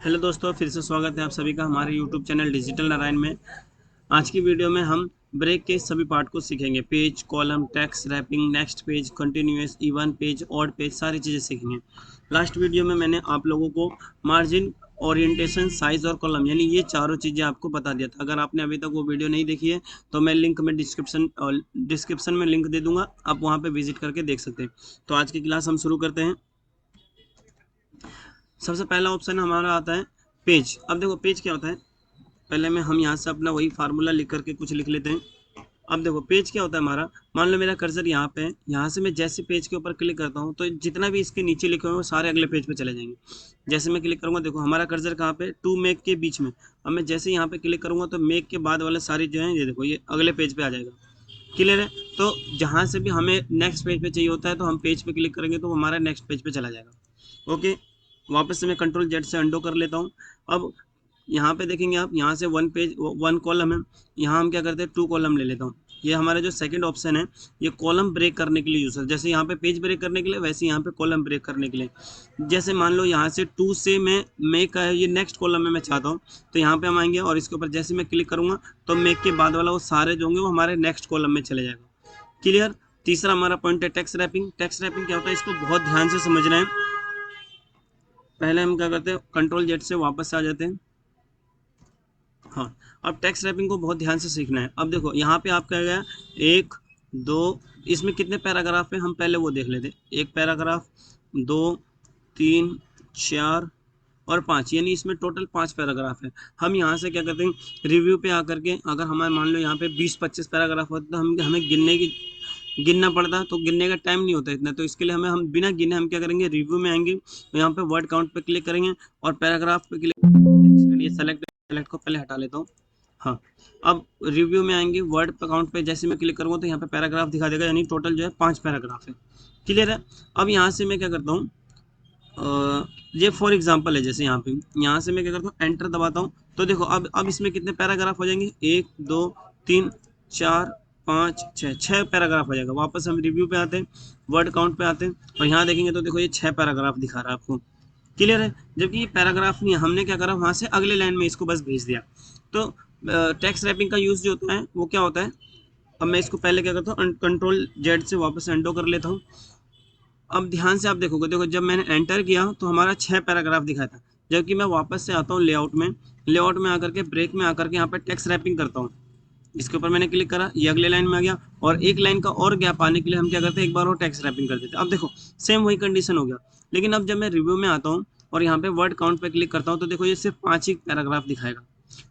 Hello दोस्तों, फिर से स्वागत है आप सभी का हमारे यूट्यूब चैनल डिजिटल नारायण में। आज की वीडियो में हम ब्रेक के सभी पार्ट को सीखेंगे। Page, column, text wrapping, next page, continuous, even page, odd page, सारी चीज़ें सीखेंगे। लास्ट वीडियो में मैंने आप लोगों को मार्जिन, ओरिएंटेशन, साइज और कॉलम यानी ये चारों चीज़ें आपको बता दिया था। अगर आपने अभी तक वो वीडियो नहीं देखी है तो मैं लिंक में डिस्क्रिप्शन में लिंक दे दूंगा, आप वहाँ पे विजिट करके देख सकते हैं। तो आज की क्लास हम शुरू करते हैं। सबसे पहला ऑप्शन हमारा आता है पेज। अब देखो पेज क्या होता है, पहले में हम यहाँ से अपना वही फार्मूला लिख करके कुछ लिख लेते हैं। अब देखो पेज क्या होता है हमारा, मान लो मेरा कर्सर यहाँ पे है, यहाँ से मैं जैसे पेज के ऊपर क्लिक करता हूँ तो जितना भी इसके नीचे लिखे हुए वो सारे अगले पेज पे चले जाएंगे। जैसे मैं क्लिक करूँगा, देखो हमारा कर्सर कहाँ पे, टू मेक के बीच में। अब मैं जैसे यहाँ पे क्लिक करूँगा तो मेक के बाद वाले सारी जो है ये देखो ये अगले पेज पे आ जाएगा। क्लियर है। तो जहाँ से भी हमें नेक्स्ट पेज पे चाहिए होता है तो हम पेज पे क्लिक करेंगे तो वो हमारा नेक्स्ट पेज पे चला जाएगा। ओके, वापस से मैं कंट्रोल जेड से अंडो कर लेता हूँ। अब यहाँ पे देखेंगे आप, यहाँ से वन पेज वन कॉलम है, यहाँ हम क्या करते हैं टू कॉलम ले लेता हूँ। ये हमारा जो सेकंड ऑप्शन है ये कॉलम ब्रेक करने के लिए यूज है। जैसे यहाँ पे पेज ब्रेक करने के लिए, वैसे यहाँ पे कॉलम ब्रेक करने के लिए। जैसे मान लो यहाँ से टू से मैं मेक का है ये नेक्स्ट कॉलम में मैं चाहता हूँ, तो यहाँ पे हम आएंगे और इसके ऊपर जैसे मैं क्लिक करूंगा तो मेक के बाद वाला वो सारे जो होंगे वो हमारे नेक्स्ट कॉलम में चले जाएगा। क्लियर। तीसरा हमारा पॉइंट है टेक्स्ट रैपिंग। टेक्स्ट रैपिंग क्या होता है, इसको बहुत ध्यान से समझना है। पहले हम क्या करते हैं, कंट्रोल जेड से वापस आ जाते हैं। हाँ, अब टेक्स्ट रैपिंग को बहुत ध्यान से सीखना है। अब देखो यहाँ पे आप क्या गया, एक, दो, इसमें कितने पैराग्राफ है हम पहले वो देख लेते हैं। एक पैराग्राफ, दो, तीन, चार और पाँच, यानी इसमें टोटल 5 पैराग्राफ है। हम यहाँ से क्या करते हैं, रिव्यू पे आकर के अगर हमारे मान लो यहाँ पे 20-25 पैराग्राफ होते तो हम हमें गिनना पड़ता, तो गिनने का टाइम नहीं होता इतना। तो इसके लिए हम बिना गिने हम क्या करेंगे, रिव्यू में आएंगे तो यहाँ पे वर्ड काउंट पे क्लिक करेंगे और पैराग्राफ पे क्लिक, ये सेलेक्ट को पहले हटा लेता हूँ। हाँ, अब रिव्यू में आएंगे, वर्ड काउंट पे जैसे मैं क्लिक करूँगा तो यहाँ पे पैराग्राफ दिखा देगा, यानी टोटल जो है 5 पैराग्राफ है। क्लियर है। अब यहाँ से मैं क्या करता हूँ, ये फॉर एग्जांपल है, जैसे यहाँ पे यहाँ से मैं क्या करता हूँ एंटर दबाता हूँ तो देखो अब इसमें कितने पैराग्राफ हो जाएंगे, एक, दो, तीन, चार, पाँच, छः पैराग्राफ हो जाएगा। वापस हम रिव्यू पे आते हैं, वर्ड काउंट पे आते हैं और यहाँ देखेंगे तो देखो ये 6 पैराग्राफ दिखा रहा है आपको। क्लियर है। जबकि ये पैराग्राफ नहीं है, हमने क्या करा वहाँ से अगले लाइन में इसको बस भेज दिया। तो टेक्स्ट रैपिंग का यूज जो होता है वो क्या होता है, अब मैं इसको पहले क्या करता हूँ कंट्रोल जेड से वापस अंडो कर लेता हूँ। अब ध्यान से आप देखोगे, देखो जब मैंने एंटर किया तो हमारा 6 पैराग्राफ दिखा था। जबकि मैं वापस से आता हूँ लेआउट में आकर के ब्रेक में आकर के यहाँ पे टेक्स्ट रैपिंग करता हूँ। इसके ऊपर मैंने क्लिक करा, ये अगले लाइन में आ गया और एक लाइन का और गैप आने के लिए हम क्या करते हैं, एक बार और टेक्स्ट रैपिंग कर देते हैं। अब देखो सेम वही कंडीशन हो गया। लेकिन अब जब मैं रिव्यू में आता हूँ और यहाँ पे वर्ड काउंट पे क्लिक करता हूँ तो देखो ये सिर्फ 5 ही पैराग्राफ दिखाएगा।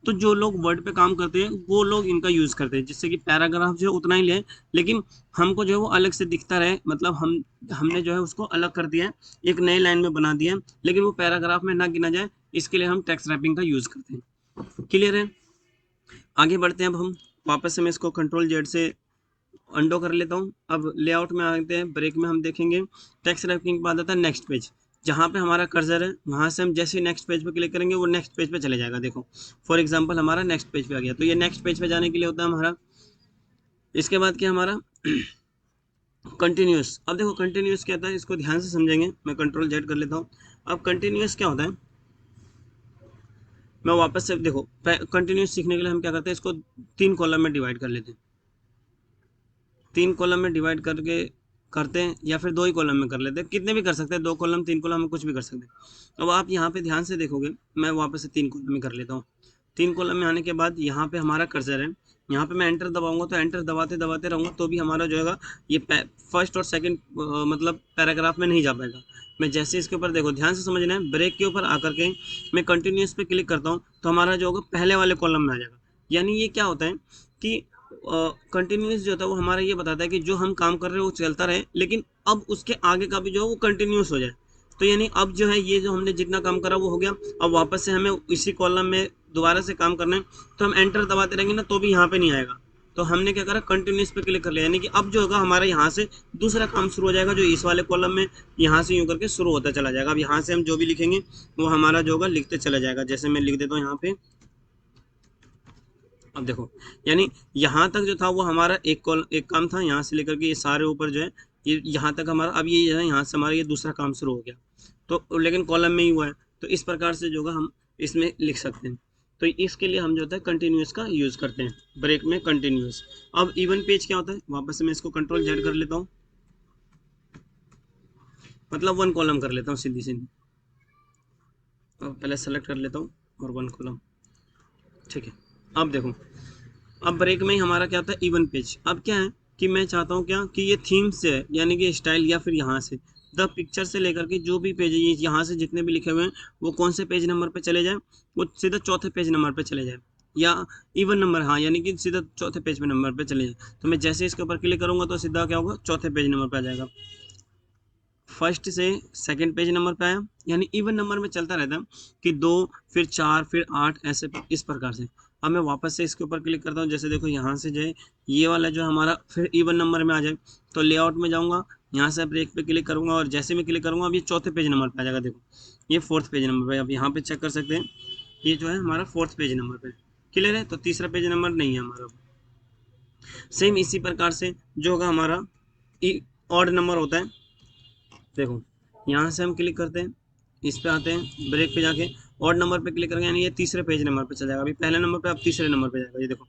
तो जो लोग वर्ड पे काम करते हैं वो लोग इनका यूज करते हैं, जिससे कि पैराग्राफ जो है उतना ही ले, लेकिन हमको जो है वो अलग से दिखता रहे। मतलब हमने जो है उसको अलग कर दिया है, एक नए लाइन में बना दिया है, लेकिन वो पैराग्राफ में ना गिना जाए, इसके लिए हम टेक्स्ट रैपिंग का यूज करते हैं। क्लियर है। आगे बढ़ते हैं। अब हम वापस से मैं इसको कंट्रोल जेड से अंडो कर लेता हूँ। अब लेआउट में आते हैं, ब्रेक में हम देखेंगे टेक्स्ट रैपिंग के बाद आता है नेक्स्ट पेज। जहाँ पे हमारा कर्सर है वहाँ से हम जैसे नेक्स्ट पेज पे क्लिक करेंगे वो नेक्स्ट पेज पे चले जाएगा। देखो फॉर एग्जांपल हमारा नेक्स्ट पेज पे आ गया, तो ये नेक्स्ट पेज पे जाने के लिए होता है हमारा। इसके बाद क्या हमारा कंटिन्यूस। अब देखो कंटिन्यूस क्या होता है, इसको ध्यान से समझेंगे। मैं कंट्रोल जेड कर लेता हूँ। अब कंटिन्यूस क्या होता है, मैं वापस से देखो कंटिन्यूस सीखने के लिए हम क्या करते हैं, इसको 3 कॉलम में डिवाइड कर लेते हैं। 3 कॉलम में डिवाइड करके करते हैं या फिर 2 ही कॉलम में कर लेते हैं, कितने भी कर सकते हैं, 2 कॉलम 3 कॉलम में कुछ भी कर सकते हैं। अब आप यहाँ पे ध्यान से देखोगे, मैं वापस से 3 कॉलम में कर लेता हूँ। 3 कॉलम में आने के बाद यहाँ पे हमारा कर्सर है, यहाँ पे मैं एंटर दबाऊंगा तो एंटर दबाते दबाते रहूँगा तो भी हमारा जो है ये फर्स्ट और सेकंड मतलब पैराग्राफ में नहीं जा पाएगा। मैं जैसे इसके ऊपर देखो ध्यान से समझना है, ब्रेक के ऊपर आकर के मैं कंटिन्यूस पे क्लिक करता हूँ तो हमारा जो होगा पहले वाले कॉलम में आ जाएगा। यानी ये क्या होता है कि कंटिन्यूस जो होता है वो हमारा ये बताता है कि जो हम काम कर रहे हैं वो चलता रहे, लेकिन अब उसके आगे का भी जो है वो कंटिन्यूस हो जाए। तो यानी अब जो है ये जो हमने जितना काम करा वो हो गया, अब वापस से हमें इसी कॉलम में दोबारा से काम करना है तो हम एंटर दबाते रहेंगे ना तो भी यहाँ पे नहीं आएगा। तो हमने क्या करा, कंटिन्यूस पे क्लिक कर लिया, यानी कि अब जो होगा हमारा यहाँ से दूसरा काम शुरू हो जाएगा जो इस वाले कॉलम में यहाँ से यूँ करके शुरू होता चला जाएगा। अब यहाँ से हम जो भी लिखेंगे वो हमारा जो होगा लिखते चला जाएगा। जैसे मैं लिख देता हूँ यहाँ पे, अब देखो यानी यहाँ तक जो था वो हमारा एक काम था, यहाँ से लेकर के ये सारे ऊपर जो है ये यहाँ तक हमारा, अब ये जो है यहाँ से हमारा ये दूसरा काम शुरू हो गया। तो लेकिन कॉलम में ही हुआ है। तो इस प्रकार से जो होगा हम इसमें लिख सकते हैं। तो इसके लिए हम जो होता है कंटिन्यूस का यूज़ करते हैं, ब्रेक में कंटिन्यूस। अब इवन पेज क्या होता है, वापस से मैं इसको कंट्रोल जेड कर लेता हूँ, मतलब 1 कॉलम कर लेता हूँ सीधी सीधी। तो पहले सेलेक्ट कर लेता हूँ और 1 कॉलम, ठीक है। अब देखो, अब ब्रेक में ही हमारा क्या होता है इवन पेज। अब क्या है कि मैं चाहता हूँ क्या कि ये थीम से है, यानी कि स्टाइल, या फिर यहाँ से द पिक्चर से लेकर के जो भी पेज है, ये यहाँ से जितने भी लिखे हुए हैं वो कौन से पेज नंबर पे चले जाए, वो सीधा चौथे पेज नंबर पे चले जाए, या इवन नंबर, हाँ, यानी कि सीधा चौथे पेज पे नंबर पे चले जाए। तो मैं जैसे इसके ऊपर क्लिक करूंगा तो सीधा क्या होगा, चौथे पेज नंबर पे आ जाएगा। फर्स्ट से सेकंड पेज नंबर पे आया, यानी इवन नंबर में चलता रहता है कि 2, फिर 4, फिर 8, ऐसे इस प्रकार से। अब मैं वापस से इसके ऊपर क्लिक करता हूँ, जैसे देखो यहाँ से जो है ये वाला जो हमारा फिर इवन नंबर में आ जाए, तो लेआउट में जाऊँगा, यहाँ से ब्रेक पे क्लिक करूँगा और जैसे मैं क्लिक करूँगा अब ये चौथे पेज नंबर पे आ जाएगा। देखो ये 4th पेज नंबर पे, अब यहाँ पे चेक कर सकते हैं, ये जो है हमारा 4th पेज नंबर पे। क्लियर है, तो तीसरा पेज नंबर नहीं है हमारा। सेम इसी प्रकार से जो होगा हमारा ऑड नंबर होता है, देखो यहाँ से हम क्लिक करते हैं, इस पे आते हैं, ब्रेक पे जाके ऑड नंबर पे क्लिक करेंगे, यानी ये तीसरे पेज नंबर पे चल जाएगा। अभी पहले नंबर पे, अब तीसरे नंबर पे जाएगा।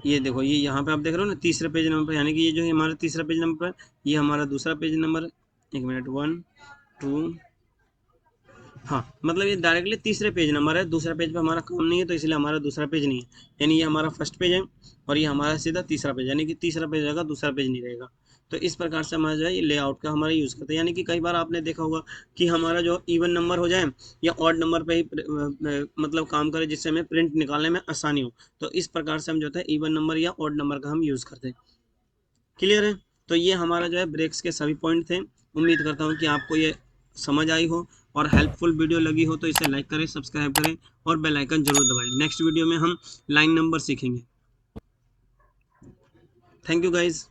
ये देखो ये यहाँ पे आप देख रहे हो ना, तीसरे पेज नंबर पे, यानी कि ये जो है हमारा तीसरा पेज नंबर पर, ये हमारा दूसरा पेज नंबर है। 1 मिनट, 1 2, हाँ, मतलब ये डायरेक्टली तीसरे पेज नंबर है, दूसरा पेज पे हमारा काम नहीं है, तो इसलिए हमारा दूसरा पेज नहीं है, यानी ये हमारा फर्स्ट पेज है और ये हमारा सीधा तीसरा पेज, यानी कि तीसरा पेज रहेगा, दूसरा पेज नहीं रहेगा। तो इस प्रकार से हमारा जो है ये लेआउट का हमारा यूज़ करते हैं। यानी कि कई बार आपने देखा होगा कि हमारा जो इवन नंबर हो जाए या ऑड नंबर पे ही मतलब काम करे, जिससे हमें प्रिंट निकालने में आसानी हो, तो इस प्रकार से हम जो है इवन नंबर या ऑड नंबर का हम यूज़ करते हैं। क्लियर है, तो ये हमारा जो है ब्रेक्स के सभी पॉइंट थे। उम्मीद करता हूँ कि आपको ये समझ आई हो और हेल्पफुल वीडियो लगी हो, तो इसे लाइक करें, सब्सक्राइब करें और बेल आइकन जरूर दबाएं। नेक्स्ट वीडियो में हम लाइन नंबर सीखेंगे। Thank you guys.